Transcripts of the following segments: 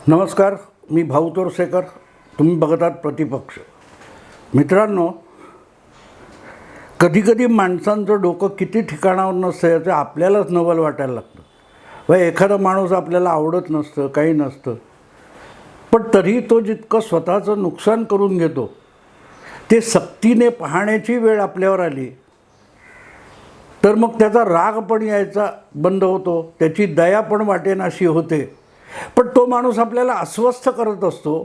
नमस्कार, मी भाऊ तोरसेकर. तुम्ही बघतात प्रतिपक्ष. मित्रांनो, कधीकधी माणसांचं डोकं किती ठिकाणावर नसतं याचं आपल्यालाच नवल वाटायला लागतं. एखादा माणूस आपल्याला आवडत नसतं, काही नसतं, पण तरी तो जितकं स्वतःचं नुकसान करून घेतो ते सक्तीने पाहण्याची वेळ आपल्यावर आली तर मग त्याचा राग पण यायचा बंद होतो, त्याची दया पण वाटेनाशी होते. पण तो माणूस आपल्याला अस्वस्थ करत असतो,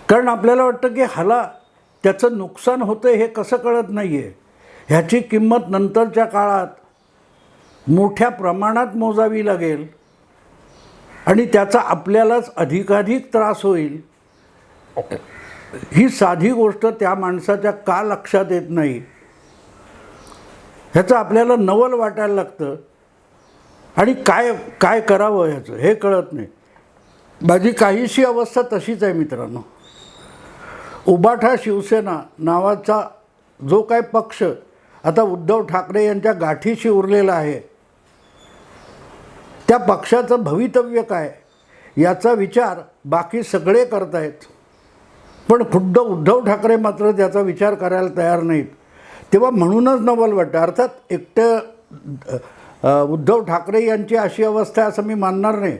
कारण आपल्याला वाटतं की ह्याला त्याचं नुकसान होतं हे कसं कळत नाही आहे. ह्याची किंमत नंतरच्या काळात मोठ्या प्रमाणात मोजावी लागेल आणि त्याचा आपल्यालाच अधिकाधिक त्रास होईल. ही साधी गोष्ट त्या माणसाच्या का लक्षात येत नाही ह्याचं आपल्याला नवल वाटायला लागतं आणि काय काय करावं ह्याचं हे कळत नाही. माझी काहीशी अवस्था तशीच आहे मित्रांनो. उबाठा शिवसेना नावाचा जो काय पक्ष आता उद्धव ठाकरे यांच्या गाठीशी उरलेला आहे, त्या पक्षाचं भवितव्य काय याचा विचार बाकी सगळे करतायत, पण खुद्द उद्धव ठाकरे मात्र त्याचा विचार करायला तयार नाहीत. तेव्हा म्हणूनच नवल वाटतं. अर्थात एकटं उद्धव ठाकरे यांची अशी अवस्था आहे असं मी मानणार नाही.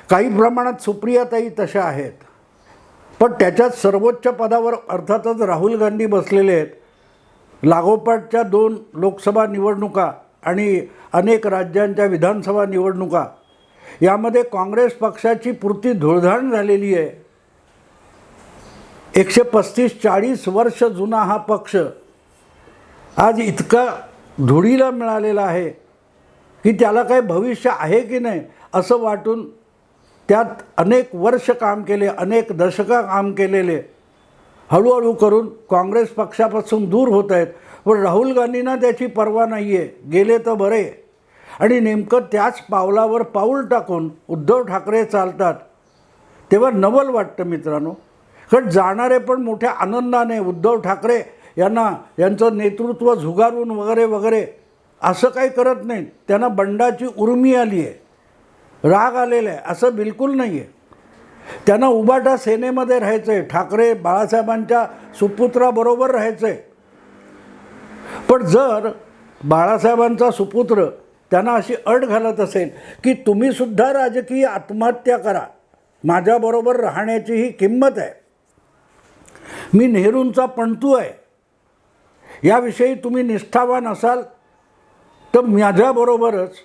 काही प्रमाणात सुप्रियाताई तशा आहेत, पण त्याच्यात सर्वोच्च पदावर अर्थातच राहुल गांधी बसलेले आहेत. लागोपाठच्या 2 लोकसभा निवडणुका आणि अनेक राज्यांच्या विधानसभा निवडणुका यामध्ये काँग्रेस पक्षाची पुरती धुळधाण झालेली आहे. 135-40 वर्ष जुना हा पक्ष आज इतका धुळीला मिळालेला आहे की त्याला काही भविष्य आहे की नाही असं वाटून त्यात अनेक वर्ष काम केले, अनेक दशकं काम केलेले हळूहळू करून काँग्रेस पक्षापासून दूर होत आहेत. पण राहुल गांधींना त्याची पर्वा नाही आहे. गेले तर बरे. आणि नेमकं त्याच पावलावर पाऊल टाकून उद्धव ठाकरे चालतात तेव्हा नवल वाटतं मित्रांनो. कारण जाणारे पण मोठ्या आनंदाने उद्धव ठाकरे यांचं नेतृत्व झुगारून वगैरे वगैरे असं काही करत नाहीत. त्यांना बंडाची उर्मी आली आहे, राग आलेला आहे असं बिलकुल नाही आहे. त्यांना उबाटा सेनेमध्ये राहायचं आहे, ठाकरे बाळासाहेबांच्या सुपुत्राबरोबर राहायचं आहे. पण जर बाळासाहेबांचा सुपुत्र त्यांना अशी अट घालत असेल की तुम्हीसुद्धा राजकीय आत्महत्या करा, माझ्याबरोबर राहण्याची ही किंमत आहे, मी नेहरूंचा पणतू आहे, याविषयी तुम्ही निष्ठावान असाल तर माझ्याबरोबरच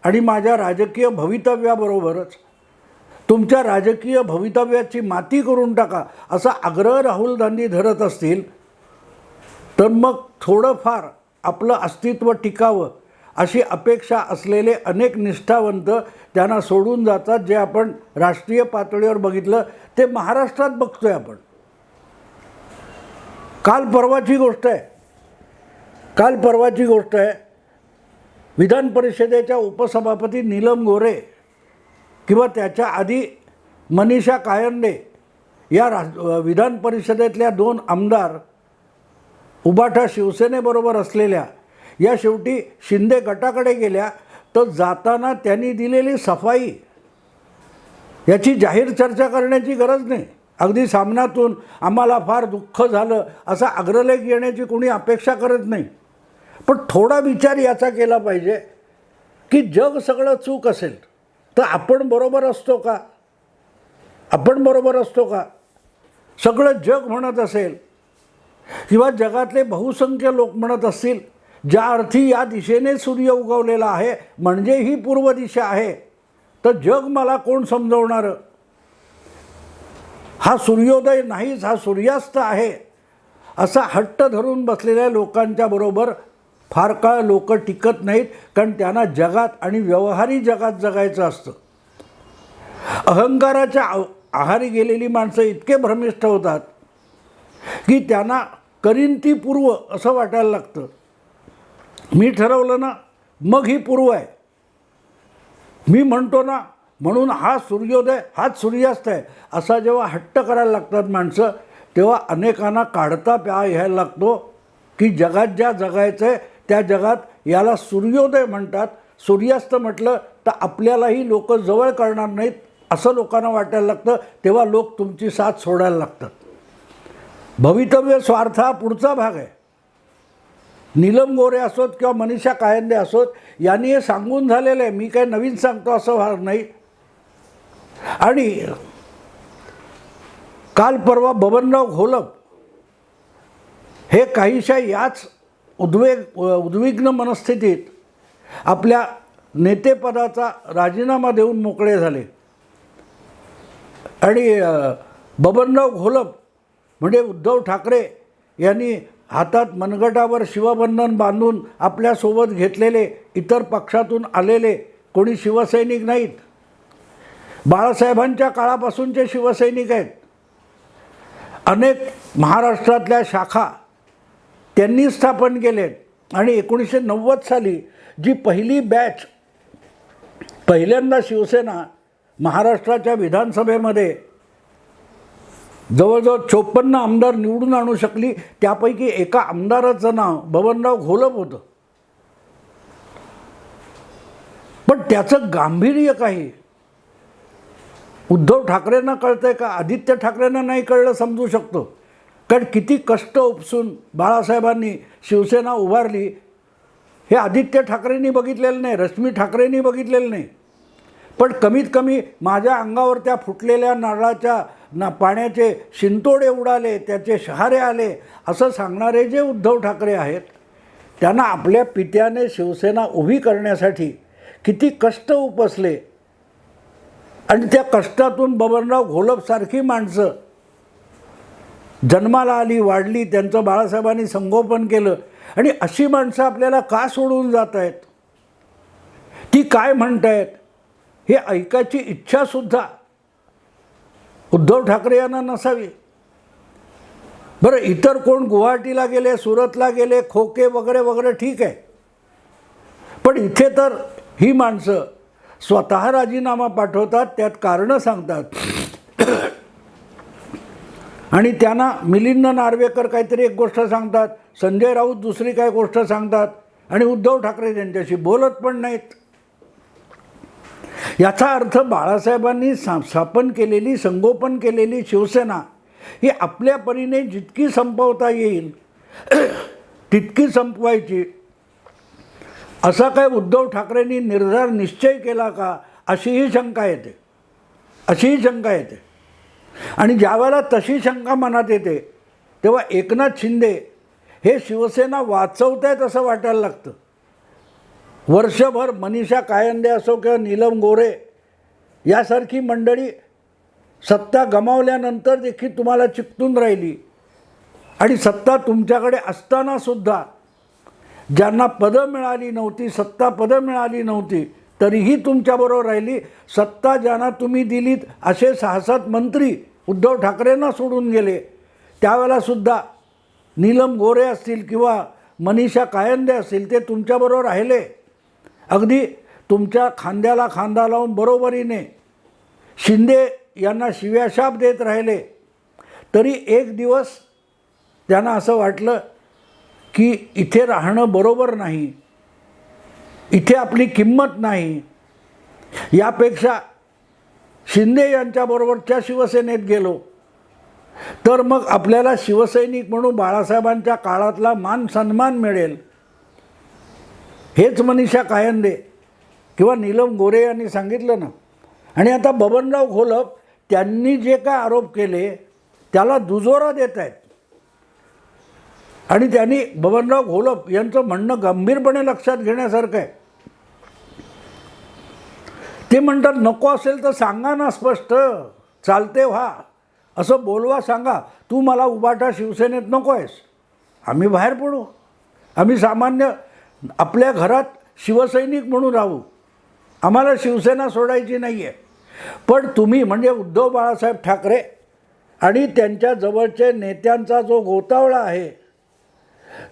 आणि माझ्या राजकीय भवितव्याबरोबरच तुमच्या राजकीय भवितव्याची माती करून टाका असा आग्रह राहुल गांधी धरत असतील तर मग थोडंफार आपलं अस्तित्व टिकावं अशी अपेक्षा असलेले अनेक निष्ठावंत त्यांना सोडून जातात. जे आपण राष्ट्रीय पातळीवर बघितलं ते महाराष्ट्रात बघतोय आपण. काल परवाची गोष्ट आहे. विधान परिषदेच्या उपसभापती नीलम गोरे किंवा त्याच्या आधी मनीषा कायंदे या विधान परिषदेतल्या 2 आमदार उबाठा शिवसेनेबरोबर असलेल्या या शेवटी शिंदे गटाकडे गेल्या. तर जाताना त्यांनी दिलेली सफाई याची जाहीर चर्चा करण्याची गरज नाही. अगदी सामनातून आम्हाला फार दुःख झालं असा अग्रलेख येण्याची कोणी अपेक्षा करत नाही. पण थोडा विचार याचा केला पाहिजे की जग सगळं चूक असेल तर आपण बरोबर असतो का? सगळं जग म्हणत असेल किंवा जगातले बहुसंख्य लोक म्हणत असतील ज्या अर्थी या दिशेने सूर्य उगवलेला आहे म्हणजे ही पूर्व दिशा आहे, तर जग मला कोण समजवणारं? हा सूर्योदय नाहीच, हा सूर्यास्त आहे असा हट्ट धरून बसलेल्या लोकांच्या बरोबर फार काळ लोक टिकत नाहीत, कारण त्यांना जगात आणि व्यवहारी जगात जगायचं असतं. अहंकाराच्या आहारी गेलेली माणसं इतके भ्रमिष्ठ होतात की त्यांना करीन ती पूर्व असं वाटायला लागतं. मी ठरवलं ना मग ही पूर्व आहे, मी म्हणतो ना म्हणून हा सूर्योदय हाच सूर्यास्त आहे असा जेव्हा हट्ट करायला लागतात माणसं, तेव्हा अनेकांना काढता प्या घ्यायला लागतो की जगात ज्या जगायचं आहे त्या जगात याला सूर्योदय म्हणतात, सूर्यास्त म्हटलं तर आपल्यालाही लोक जवळ करणार नाहीत, असं लोकांना वाटायला लागतं, तेव्हा लोक तुमची साथ सोडायला लागतात. भवितव्य स्वार्थ हा पुढचा भाग आहे. नीलम गोरे असोत किंवा मनीषा कायंदे असोत, यांनी हे सांगून झालेलं आहे. मी काही नवीन सांगतो असं व्हार नाही. आणि काल परवा बबनराव घोलप हे काहीशा याच उद्विग्न मनस्थितीत आपल्या नेतेपदाचा राजीनामा देऊन मोकळे झाले. आणि बबनराव घोलप म्हणजे उद्धव ठाकरे यांनी हातात मनगटावर शिवबंधन बांधून आपल्यासोबत घेतलेले इतर पक्षातून आलेले कोणी शिवसैनिक नाहीत. बाळासाहेबांच्या काळापासूनचे शिवसैनिक आहेत. अनेक महाराष्ट्रातल्या शाखा त्यांनी स्थापन केलेत. आणि 1990 साली जी पहिली बॅच पहिल्यांदा शिवसेना महाराष्ट्राच्या विधानसभेमध्ये जवळजवळ 54 आमदार निवडून आणू शकली, त्यापैकी एका आमदाराचं नाव बबनराव घोलप होतं. पण त्याचं गांभीर्य काही उद्धव ठाकरेंना कळतंय का? आदित्य ठाकरेंना नाही कळलं समजू शकतो. कारण किती कष्ट उपसून बाळासाहेबांनी शिवसेना उभारली हे आदित्य ठाकरेंनी बघितलेलं नाही, रश्मी ठाकरेंनी बघितलेलं नाही. पण कमीत कमी माझ्या अंगावर त्या फुटलेल्या नारळाच्या पाण्याचे शिंतोडे उडाले, त्याचे शहारे आले असं सांगणारे जे उद्धव ठाकरे आहेत, त्यांना आपल्या पित्याने शिवसेना उभी करण्यासाठी किती कष्ट उपसले. आणि त्या कष्टातून बबनराव घोलपसारखी माणसं जन्माला आली, वाढली, त्यांचं बाळासाहेबांनी संगोपन केलं. आणि अशी माणसं आपल्याला का सोडून जात आहेत, ती काय म्हणत आहेत हे ऐकायची इच्छासुद्धा उद्धव ठाकरे यांना नसावी. बरं, इतर कोण गुवाहाटीला गेले, सुरतला गेले, खोके वगैरे वगैरे ठीक आहे. पण इथे तर ही माणसं स्वतः राजीनामा पाठवतात, त्यात कारणं सांगतात. आणि त्यांना मिलिंद नार्वेकर काहीतरी एक गोष्ट सांगतात, संजय राऊत दुसरी काय गोष्ट सांगतात, आणि उद्धव ठाकरे त्यांच्याशी बोलत पण नाहीत. याचा अर्थ बाळासाहेबांनी स्थापन केलेली, संगोपन केलेली शिवसेना ही आपल्या परीने जितकी संपवता येईल तितकी संपवायची, असा काय उद्धव ठाकरेंनी निर्धार निश्चय केला का, अशीही शंका येते. आणि ज्यावेळेला तशी शंका मनात येते तेव्हा एकनाथ शिंदे हे शिवसेना वाचवत आहेत असं वाटायला लागतं. वर्षभर मनीषा कायंदे असो किंवा नीलम गोरे यासारखी मंडळी सत्ता गमावल्यानंतर देखील तुम्हाला चिकटून राहिली. आणि सत्ता तुमच्याकडे असतानासुद्धा ज्यांना पदं मिळाली नव्हती, सत्ता पदं मिळाली नव्हती, तरीही तुमच्याबरोबर राहिली. सत्ता ज्यांना तुम्ही दिलीत असे 6-7 मंत्री उद्धव ठाकरेंना सोडून गेले. त्यावेळेलासुद्धा नीलम गोरे असतील किंवा मनीषा कायंदे असतील, ते तुमच्याबरोबर राहिले. अगदी तुमच्या खांद्याला खांदा लावून बरोबरीने शिंदे यांना शिव्याशाप देत राहिले. तरी एक दिवस त्यांना असं वाटलं की इथे राहणं बरोबर नाही, इथे आपली किंमत नाही, यापेक्षा शिंदे यांच्याबरोबरच्या शिवसेनेत गेलो तर मग आपल्याला शिवसैनिक म्हणून बाळासाहेबांच्या काळातला मान सन्मान मिळेल. हेच मनीषा कायंदे किंवा नीलम गोरे यांनी सांगितलं ना. आणि आता बबनराव घोलप त्यांनी जे काय आरोप केले त्याला दुजोरा देत आहेत. आणि त्यांनी बबनराव घोलप यांचं म्हणणं गंभीरपणे लक्षात घेण्यासारखं आहे. ते म्हणतात नको असेल तर सांगा ना, स्पष्ट चालते व्हा, असं बोलवा, सांगा तू मला उबाटा शिवसेनेत नको आहेस, आम्ही बाहेर पडू, आम्ही सामान्य आपल्या घरात शिवसैनिक म्हणून राहू, आम्हाला शिवसेना सोडायची नाही आहे. पण तुम्ही म्हणजे उद्धव बाळासाहेब ठाकरे आणि त्यांच्या जवळचे नेत्यांचा जो गोतावळा आहे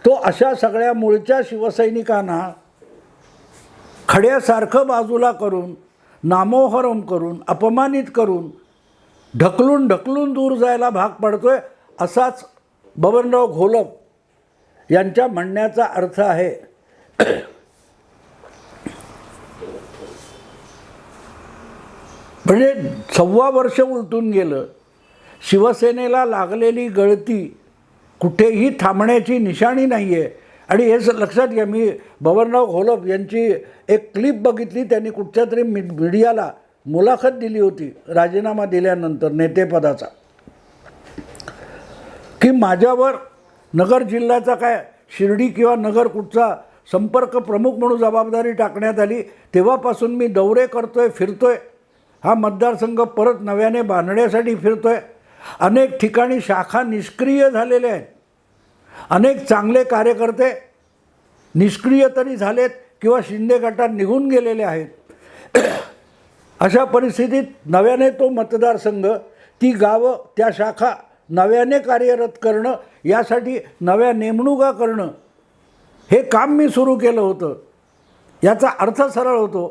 तो अशा सगळ्या मूळच्या शिवसैनिकांना खड्यासारखं बाजूला करून, नामोहरम करून, अपमानित करून, ढकलून दूर जायला भाग पडतोय, असाच बबनराव घोलप यांच्या म्हणण्याचा अर्थ आहे. म्हणजे 1.25 वर्ष उलटून गेलं. शिवसेनेला लागलेली गळती कुठेही थांबण्याची निशाणी नाही आहे. आणि हे लक्षात घ्या, मी बबनराव घोलप यांची एक क्लिप बघितली. त्यांनी कुठच्या तरी मीडियाला मुलाखत दिली होती राजीनामा दिल्यानंतर नेतेपदाचा, की माझ्यावर नगर जिल्ह्याचा काय शिर्डी किंवा नगर कुठचा संपर्क प्रमुख म्हणून जबाबदारी टाकण्यात आली. तेव्हापासून मी दौरे करतोय, फिरतोय, हा मतदारसंघ परत नव्याने बांधण्यासाठी फिरतोय. अनेक ठिकाणी शाखा निष्क्रिय झालेल्या आहेत. अनेक चांगले कार्यकर्ते निष्क्रिय तरी झालेत किंवा शिंदे गटात निघून गेलेले आहेत. अशा परिस्थितीत नव्याने तो मतदारसंघ, ती गावं, त्या शाखा नव्याने कार्यरत करणं, यासाठी नव्या नेमणुका करणं, हे काम मी सुरू केलं होतं. याचा अर्थ सरळ होतो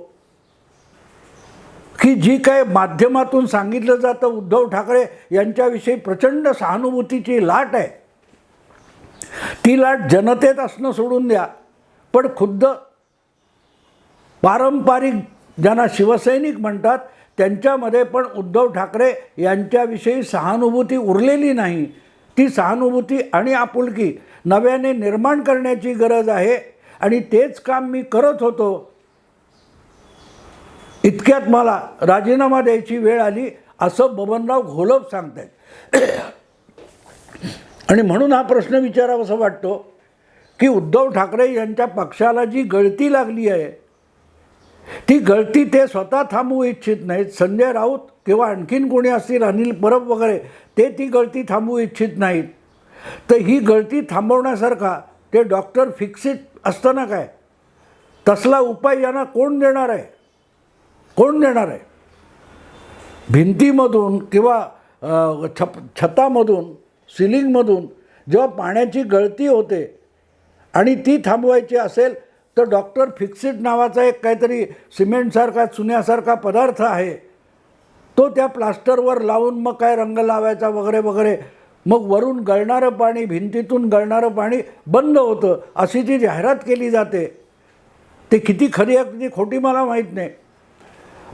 की जी काय माध्यमातून सांगितलं जातं उद्धव ठाकरे यांच्याविषयी प्रचंड सहानुभूतीची लाट आहे, ती लाट जनतेत असणं सोडून द्या, पण खुद्द पारंपरिक ज्यांना शिवसैनिक म्हणतात त्यांच्यामध्ये पण उद्धव ठाकरे यांच्याविषयी सहानुभूती उरलेली नाही. ती सहानुभूती आणि आपुलकी नव्याने निर्माण करण्याची गरज आहे. आणि तेच काम मी करत होतो. इतक्यात मला राजीनामा द्यायची वेळ आली, असं बबनराव घोलप सांगत आहेत. आणि म्हणून हा प्रश्न विचारावासा वाटतो की उद्धव ठाकरे यांच्या पक्षाला जी गळती लागली आहे, ती गळती ते स्वतः थांबवू इच्छित नाहीत. संजय राऊत किंवा आणखीन कोणी असतील, अनिल परब वगैरे, ते ती गळती थांबवू इच्छित नाहीत. तर ही गळती थांबवण्यासारखा ते डॉक्टर फिक्सिट असतं ना काय, तसला उपाय यांना कोण देणार आहे? कोण देणार आहे? भिंतीमधून किंवा छतामधून, सिलिंगमधून जेव्हा पाण्याची गळती होते आणि ती थांबवायची असेल तर डॉक्टर फिक्सिट नावाचा एक काहीतरी सिमेंटसारखा चुन्यासारखा पदार्थ आहे, तो त्या प्लास्टरवर लावून मग काय रंग लावायचा वगैरे वगैरे, मग वरून गळणारं पाणी, भिंतीतून गळणारं पाणी बंद होतं, अशी जी जाहिरात केली जाते, ते किती खरी आहे किती खोटी मला माहीत नाही.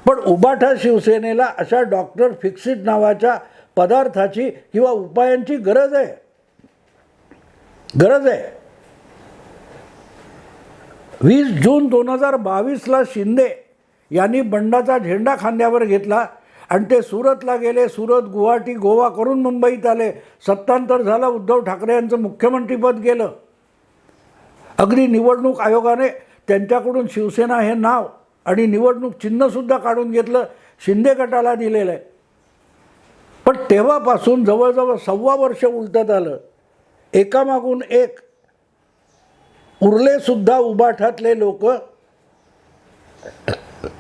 पण उबाठा शिवसेनेला अशा डॉक्टर फिक्सिट नावाच्या पदार्थाची किंवा उपायांची गरज आहे. गरज आहे. 20 जून 2022ला शिंदे यांनी बंडाचा झेंडा खांद्यावर घेतला आणि ते सुरतला गेले. सुरत, गुवाहाटी, गोवा करून मुंबईत आले. सत्तांतर झालं. उद्धव ठाकरे यांचं मुख्यमंत्रीपद गेलं. अगदी निवडणूक आयोगाने त्यांच्याकडून शिवसेना हे नाव आणि निवडणूक चिन्हसुद्धा काढून घेतलं, शिंदे गटाला दिलेलं आहे. पण तेव्हापासून जवळजवळ 1.25 वर्ष उलटत आलं. एकामागून एक उरलेसुद्धा उबाठातले लोक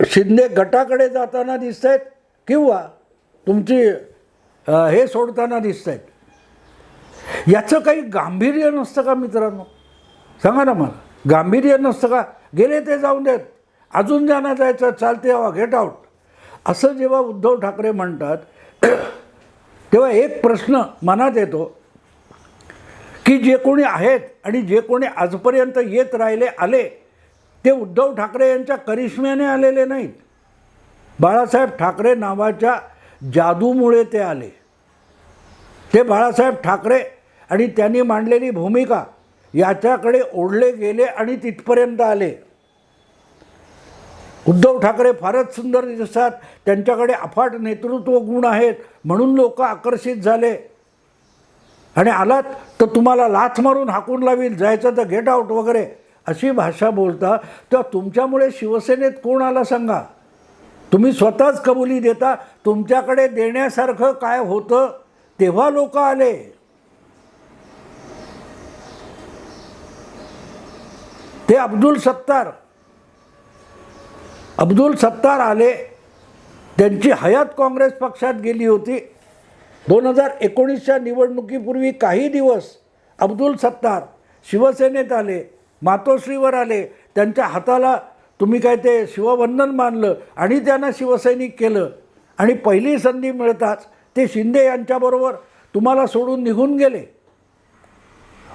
शिंदे गटाकडे जाताना दिसत आहेत किंवा तुमची हे सोडताना दिसत आहेत. याचं काही गांभीर्य नसतं का मित्रांनो? सांगा ना मला, गांभीर्य नसतं का? गेले ते जाऊन देत, अजून जाणं जायचं, चालते हवा, गेट आउट, असं जेव्हा उद्धव ठाकरे म्हणतात तेव्हा एक प्रश्न मनात येतो की जे कोणी आहेत आणि जे कोणी आजपर्यंत येत राहिले आले ते उद्धव ठाकरे यांच्या करिश्म्याने आलेले नाहीत. बाळासाहेब ठाकरे नावाच्या जादूमुळे ते आले. ते बाळासाहेब ठाकरे आणि त्यांनी मांडलेली भूमिका याच्याकडे ओढले गेले आणि तिथपर्यंत आले. उद्धव ठाकरे फारच सुंदर दिसतात, त्यांच्याकडे अफाट नेतृत्व गुण आहेत म्हणून लोक आकर्षित झाले. आणि आलात तर तुम्हाला लाथ मारून हाकून लावील, जायचं तर गेट आउट वगैरे अशी भाषा बोलता. तेव्हा तुमच्यामुळे शिवसेनेत कोण आला सांगा? तुम्ही स्वतःच कबुली देता तुमच्याकडे देण्यासारखं काय होतं तेव्हा लोक आले. ते अब्दुल सत्तार आले. त्यांची हयात काँग्रेस पक्षात गेली होती. 2019च्या निवडणुकीपूर्वी काही दिवस अब्दुल सत्तार शिवसेनेत आले, मातोश्रीवर आले. त्यांच्या हाताला तुम्ही काय ते शिवबंधन मानलं आणि त्यांना शिवसैनिक केलं. आणि पहिली संधी मिळताच ते शिंदे यांच्याबरोबर तुम्हाला सोडून निघून गेले.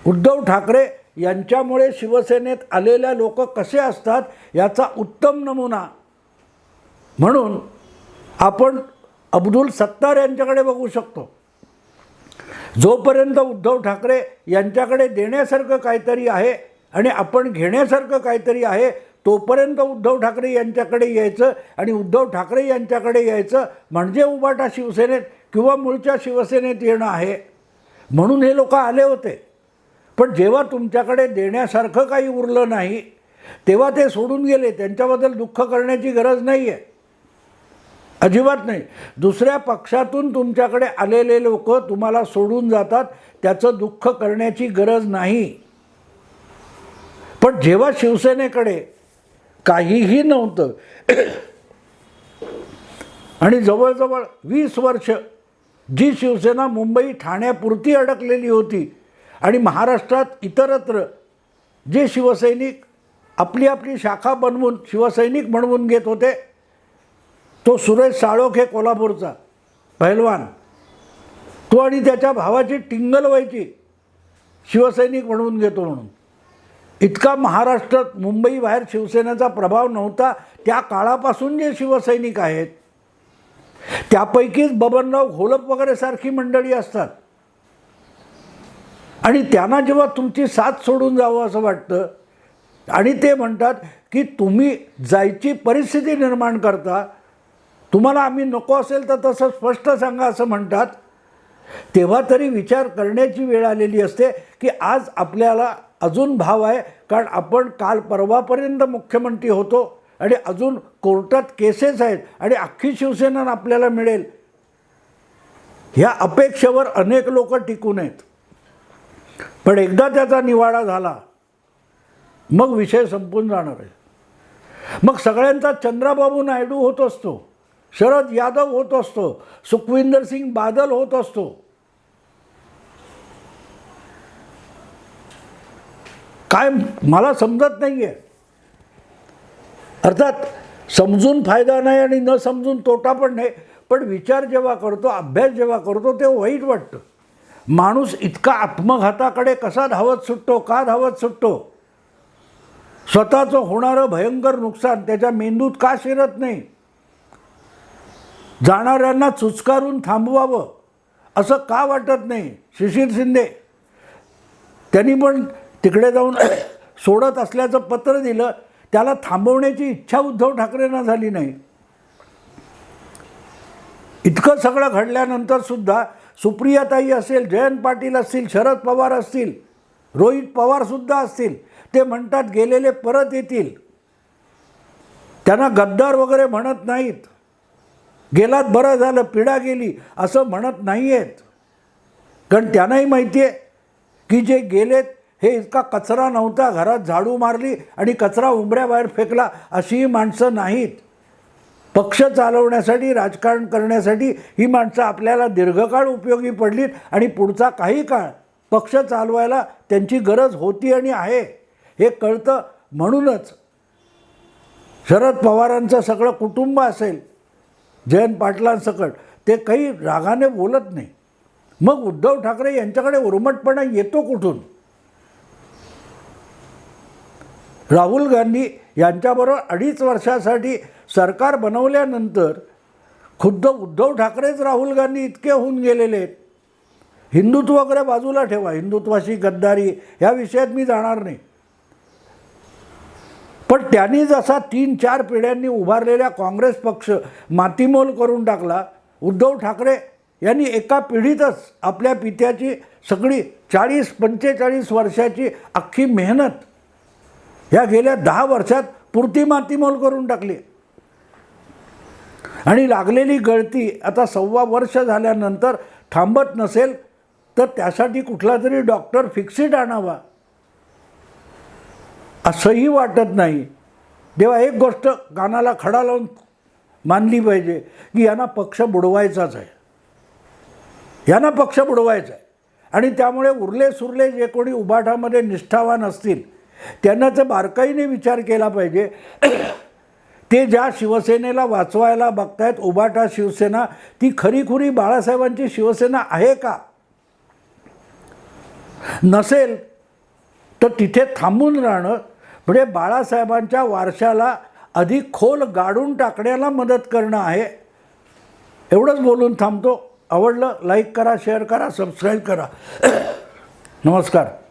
उद्धव ठाकरे यांच्यामुळे शिवसेनेत आलेल्या लोक कसे असतात याचा उत्तम नमुना म्हणून आपण अब्दुल सत्तार यांच्याकडे बघू शकतो. जोपर्यंत उद्धव ठाकरे यांच्याकडे देण्यासारखं काहीतरी आहे आणि आपण घेण्यासारखं काहीतरी आहे, तोपर्यंत उद्धव ठाकरे यांच्याकडे यायचं आणि उद्धव ठाकरे यांच्याकडे यायचं म्हणजे उबाटा शिवसेनेत किंवा मूळच्या शिवसेनेत येणं आहे. म्हणून हे लोक आले होते. पण जेव्हा तुमच्याकडे देण्यासारखं काही उरलं नाही तेव्हा ते सोडून गेले. त्यांच्याबद्दल दुःख करण्याची गरज नाही आहे, अजिबात नाही. दुसऱ्या पक्षातून तुमच्याकडे आलेले लोक तुम्हाला सोडून जातात, त्याचं दुःख करण्याची गरज नाही. पण जेव्हा शिवसेनेकडे काहीही नव्हतं आणि जवळजवळ 20 वर्ष जी शिवसेना मुंबई ठाण्यापुरती अडकलेली होती आणि महाराष्ट्रात इतरत्र जे शिवसैनिक आपली आपली शाखा बनवून शिवसैनिक बनवून घेत होते, तो सुरेश साळोखे कोल्हापूरचा पहिलवान, तो आणि त्याच्या भावाची टिंगल व्हायची शिवसैनिक बनवून घेतो म्हणून. इतका महाराष्ट्रात मुंबईबाहेर शिवसेनेचा प्रभाव नव्हता. त्या काळापासून जे शिवसैनिक आहेत त्यापैकीच बबनराव घोलप वगैरे सारखी मंडळी असतात. आणि त्यांना जेव्हा तुमची साथ सोडून जावं असं वाटतं आणि ते म्हणतात की तुम्ही जायची परिस्थिती निर्माण करता, तुम्हाला आम्ही नको असेल तर तसं स्पष्ट सांगा असं म्हणतात, तेव्हा तरी विचार करण्याची वेळ आलेली असते की आज आपल्याला अजून भाव आहे. कारण आपण काल परवापर्यंत मुख्यमंत्री होतो आणि अजून कोर्टात केसेस आहेत आणि अख्खी शिवसेना आपल्याला मिळेल ह्या अपेक्षेवर अनेक लोक टिकून आहेत. पण एकदा त्याचा निवाडा झाला मग विषय संपून जाणार आहे. मग सगळ्यांचा चंद्राबाबू नायडू होत असतो, शरद यादव होत असतो, सुखविंदर सिंग बादल होत असतो. काय मला समजत नाही आहे. अर्थात समजून फायदा नाही आणि न समजून तोटा पण नाही. पण विचार जेव्हा करतो, अभ्यास जेव्हा करतो तेव्हा वाईट वाटतं. माणूस इतका आत्मघाताकडे कसा धावत सुटतो, का धावत सुटतो? स्वतःचं होणारं भयंकर नुकसान त्याच्या मेंदूत का शिरत नाही? जाणाऱ्यांना चुचकारून थांबवावं असं का वाटत नाही? शिशिर शिंदे त्यांनी पण तिकडे जाऊन सोडत असल्याचं पत्र दिलं, त्याला थांबवण्याची इच्छा उद्धव ठाकरेंना झाली नाही. इतकं सगळं घडल्यानंतर सुद्धा सुप्रियाताई असेल, जयंत पाटील असतील, शरद पवार असतील, रोहित पवारसुद्धा असतील, ते म्हणतात गेलेले परत येतील. त्यांना गद्दार वगैरे म्हणत नाहीत. गेलात बरं झालं, पिढा गेली असं म्हणत नाही आहेत. कारण त्यांनाही माहिती आहे की जे गेलेत हे इतका कचरा नव्हता, घरात झाडू मारली आणि कचरा उंबऱ्याबाहेर फेकला अशी माणसं नाहीत. पक्ष चालवण्यासाठी, राजकारण करण्यासाठी ही माणसं आपल्याला दीर्घकाळ उपयोगी पडलीत आणि पुढचा काही काळ पक्ष चालवायला त्यांची गरज होती आणि आहे हे कळतं. म्हणूनच शरद पवारांचं सगळं कुटुंब असेल, जयंत पाटलांसकट, ते काही रागाने बोलत नाही. मग उद्धव ठाकरे यांच्याकडे उर्मटपणा येतो कुठून? राहुल गांधी यांच्याबरोबर 2.5 वर्षासाठी सरकार बनवल्यानंतर खुद्द उद्धव ठाकरेच राहुल गांधी इतके होऊन गेलेले आहेत. हिंदुत्व वगैरे बाजूला ठेवा, हिंदुत्वाशी गद्दारी ह्या विषयात मी जाणार नाही. पण त्यांनी जसा 3-4 पिढ्यांनी उभारलेल्या काँग्रेस पक्ष मातीमोल करून टाकला, उद्धव ठाकरे यांनी एका पिढीतच आपल्या पित्याची सगळी 40-45 वर्षाची अख्खी मेहनत ह्या गेल्या 10 वर्षात पुरती मातीमोल करून टाकली. आणि लागलेली गळती आता 1.25 वर्ष झाल्यानंतर थांबत नसेल तर त्यासाठी कुठला तरी डॉक्टर फिक्सिट आणावा असंही वाटत नाही. तेव्हा एक गोष्ट कानाला खडा लावून मानली पाहिजे की यांना पक्ष बुडवायचाच आहे, यांना पक्ष बुडवायचा आहे. आणि त्यामुळे उरले सुरले जे कोणी उभाठामध्ये निष्ठावान असतील त्यांना तर बारकाईने विचार केला पाहिजे. ते ज्या शिवसेनेला वाचवायला बघतायत, उभाटा शिवसेना, ती खरीखुरी बाळासाहेबांची शिवसेना आहे का? नसेल तर तिथे थांबून राहणं म्हणजे बाळासाहेबांच्या वारशाला अधिक खोल गाडून टाकण्याला मदत करणं आहे. एवढंच बोलून थांबतो. आवडलं लाईक करा, शेअर करा, सबस्क्राईब करा. नमस्कार.